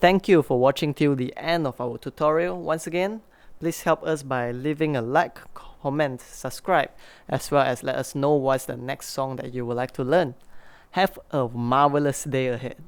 Thank you for watching till the end of our tutorial. Once again, please help us by leaving a like, comment, subscribe, as well as let us know what's the next song that you would like to learn. Have a marvelous day ahead.